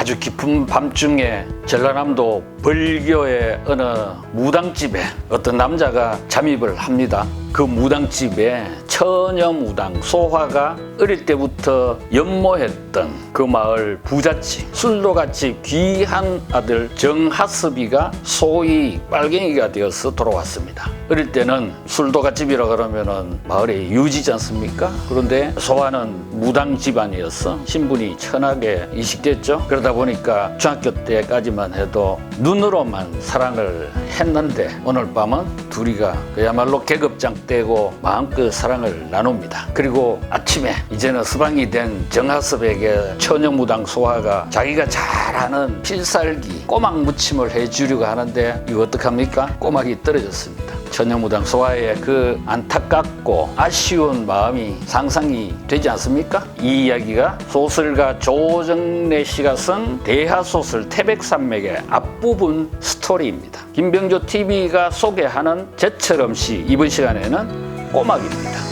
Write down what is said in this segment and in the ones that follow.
아주 깊은 밤중에 전라남도 벌교의 어느 무당집에 어떤 남자가 잠입을 합니다. 그 무당집에 처녀무당 소화가 어릴 때부터 연모했던 그 마을 부잣집, 술도같이 귀한 아들 정하섭이가 소위 빨갱이가 되어서 돌아왔습니다. 어릴 때는 술도갓집이라 그러면은 마을의 유지지 않습니까? 그런데 소화는 무당 집안이어서 신분이 천하게 인식됐죠. 그러다 보니까 중학교 때까지만 해도 눈으로만 사랑을 했는데 오늘 밤은 둘이가 그야말로 계급장 떼고 마음껏 사랑을 나눕니다. 그리고 아침에 이제는 서방이 된 정하섭에게 처녀무당 소화가 자기가 잘 아는 필살기 꼬막 무침을 해주려고 하는데 이거 어떡합니까? 꼬막이 떨어졌습니다. 처녀무당 소화의 그 안타깝고 아쉬운 마음이 상상이 되지 않습니까? 이 이야기가 소설가 조정래 씨가 쓴 대하소설 태백산맥의 앞부분 스토리입니다. 김병조 TV가 소개하는 제철 음식, 이번 시간에는 꼬막입니다.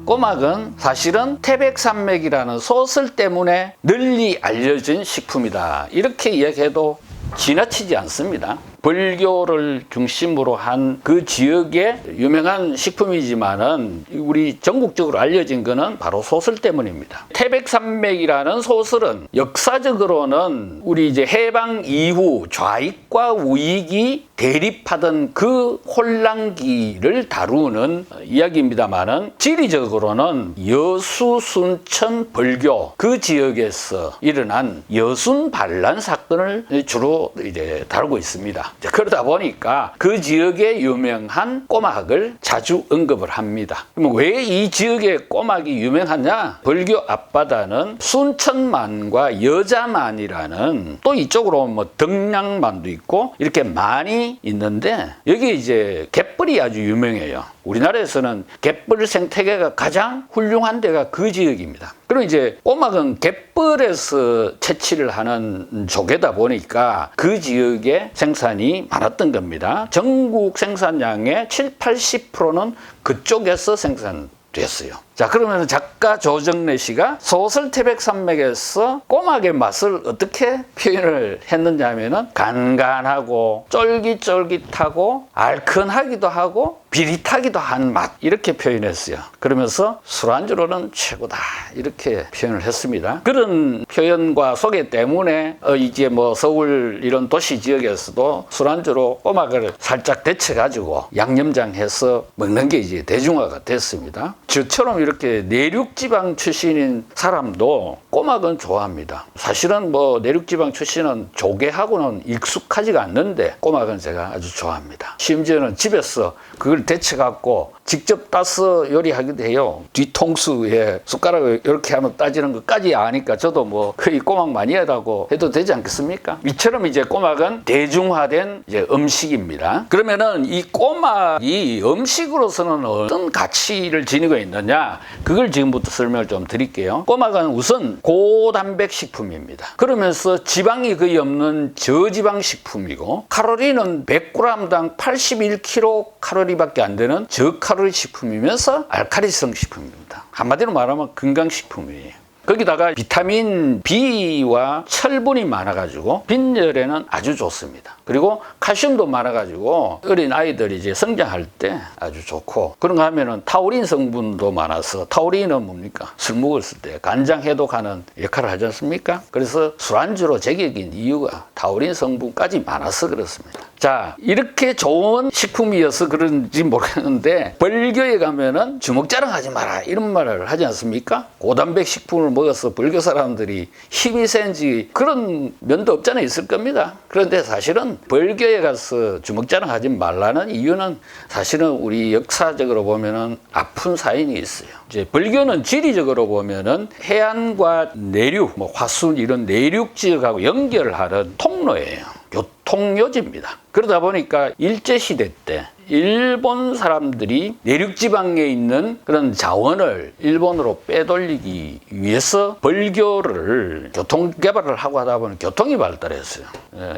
꼬막은 사실은 태백산맥이라는 소설 때문에 널리 알려진 식품이다. 이렇게 이야기해도 지나치지 않습니다. 벌교를 중심으로 한 그 지역의 유명한 식품이지만은 우리 전국적으로 알려진 거는 바로 소설 때문입니다. 태백산맥이라는 소설은 역사적으로는 우리 이제 해방 이후 좌익과 우익이 대립하던 그 혼란기를 다루는 이야기입니다만은 지리적으로는 여수, 순천, 벌교 그 지역에서 일어난 여순 반란 사건을 주로 이제 다루고 있습니다. 그러다 보니까 그 지역에 유명한 꼬막을 자주 언급을 합니다. 그럼 왜 이 지역의 꼬막이 유명하냐? 벌교 앞바다는 순천만과 여자만이라는 또 이쪽으로 뭐 덕량만도 있고 이렇게 많이 있는데 여기 이제 갯벌이 아주 유명해요. 우리나라에서는 갯벌 생태계가 가장 훌륭한 데가 그 지역입니다. 그럼 이제 꼬막은 갯벌에서 채취를 하는 조개다 보니까 그 지역에 생산이 많았던 겁니다. 전국 생산량의 70~80%는 그쪽에서 생산됐어요. 자, 그러면 작가 조정래 씨가 소설 태백산맥에서 꼬막의 맛을 어떻게 표현을 했느냐 하면은 간간하고 쫄깃쫄깃하고 알큰하기도 하고 비릿하기도 한 맛 이렇게 표현했어요. 그러면서 술안주로는 최고다 이렇게 표현을 했습니다. 그런 표현과 소개 때문에 이제 뭐 서울 이런 도시 지역에서도 술안주로 꼬막을 살짝 데쳐가지고 양념장해서 먹는 게 이제 대중화가 됐습니다. 저처럼 이렇게 내륙지방 출신인 사람도 꼬막은 좋아합니다. 사실은 뭐 내륙지방 출신은 조개하고는 익숙하지가 않는데 꼬막은 제가 아주 좋아합니다. 심지어는 집에서 그걸 데쳐갖고 직접 따서 요리하기도 해요. 뒤통수에 숟가락을 이렇게 하면 따지는 것까지 아니까 저도 뭐 거의 꼬막 마니아라고 해도 되지 않겠습니까? 이처럼 이제 꼬막은 대중화된 이제 음식입니다. 그러면은 이 꼬막이 음식으로서는 어떤 가치를 지니고 있느냐? 그걸 지금부터 설명을 좀 드릴게요. 꼬막은 우선 고단백 식품입니다. 그러면서 지방이 거의 없는 저지방 식품이고 칼로리는 100g당 81kcal밖에 안 되는 저칼로리 식품이면서 알칼리성 식품입니다. 한마디로 말하면 건강식품이에요. 거기다가 비타민 B와 철분이 많아가지고 빈혈에는 아주 좋습니다. 그리고 칼슘도 많아가지고 어린 아이들이 이제 성장할 때 아주 좋고 그런가 하면은 타우린 성분도 많아서 타우린은 뭡니까? 술 먹었을 때 간장 해독하는 역할을 하지 않습니까? 그래서 술안주로 제격인 이유가 타우린 성분까지 많아서 그렇습니다. 자, 이렇게 좋은 식품이어서 그런지 모르겠는데 벌교에 가면은 주먹 자랑하지 마라 이런 말을 하지 않습니까? 고단백 식품을 먹어서 벌교 사람들이 힘이 센지 그런 면도 없잖아요. 있을 겁니다. 그런데 사실은 벌교에 가서 주먹 자랑하지 말라는 이유는 사실은 우리 역사적으로 보면은 아픈 사인이 있어요. 이제 벌교는 지리적으로 보면은 해안과 내륙, 뭐 화순 이런 내륙 지역하고 연결을 하는 통로예요. 교통요지입니다. 그러다 보니까 일제시대 때 일본 사람들이 내륙지방에 있는 그런 자원을 일본으로 빼돌리기 위해서 벌교를 교통개발을 하고 하다 보니 교통이 발달했어요.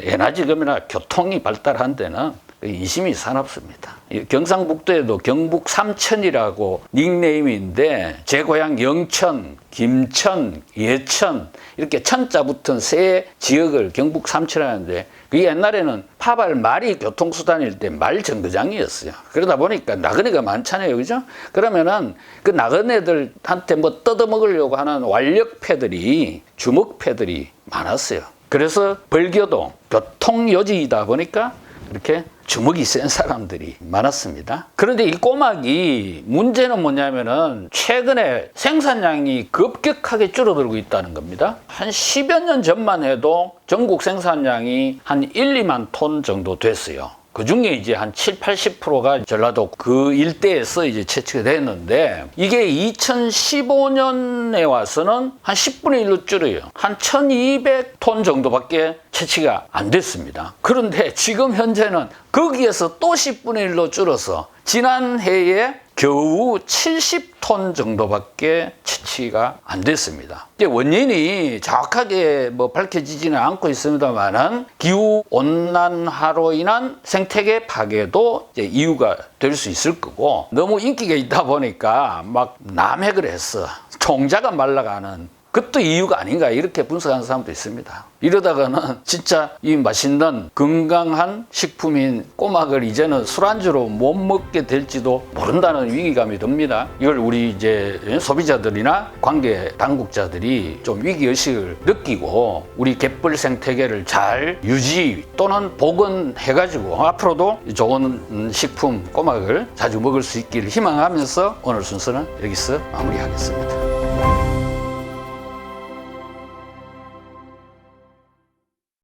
예나 지금이나 교통이 발달한 데는 인심이 사납습니다. 경상북도에도 경북 삼천이라고 닉네임인데 제 고향 영천, 김천, 예천 이렇게 천자 붙은 세 지역을 경북 삼천하는데 그게 옛날에는 파발 말이 교통수단일 때 말 정거장이었어요. 그러다 보니까 나그네가 많잖아요. 그죠? 그러면은 그 나그네들한테 뭐 뜯어먹으려고 하는 완력패들이, 주먹패들이 많았어요. 그래서 벌교도 교통요지이다 보니까 이렇게 주먹이 센 사람들이 많았습니다. 그런데 이 꼬막이 문제는 뭐냐면은 최근에 생산량이 급격하게 줄어들고 있다는 겁니다. 한 10여 년 전만 해도 전국 생산량이 한 1, 2만 톤 정도 됐어요. 그 중에 이제 한 7, 80%가 전라도 그 일대에서 이제 채취가 됐는데 이게 2015년에 와서는 한 10분의 1로 줄어요. 한 1200톤 정도밖에 채취가 안 됐습니다. 그런데 지금 현재는 거기에서 또 10분의 1로 줄어서 지난해에 겨우 70톤 정도밖에 채취가 안 됐습니다. 원인이 정확하게 뭐 밝혀지지는 않고 있습니다만은 기후 온난화로 인한 생태계 파괴도 이제 이유가 될 수 있을 거고 너무 인기가 있다 보니까 막 남획을 했어. 총자가 말라가는 그것도 이유가 아닌가 이렇게 분석하는 사람도 있습니다. 이러다가는 진짜 이 맛있는 건강한 식품인 꼬막을 이제는 술안주로 못 먹게 될지도 모른다는 위기감이 듭니다. 이걸 우리 이제 소비자들이나 관계 당국자들이 좀 위기의식을 느끼고 우리 갯벌 생태계를 잘 유지 또는 복원해가지고 앞으로도 좋은 식품 꼬막을 자주 먹을 수 있기를 희망하면서 오늘 순서는 여기서 마무리하겠습니다.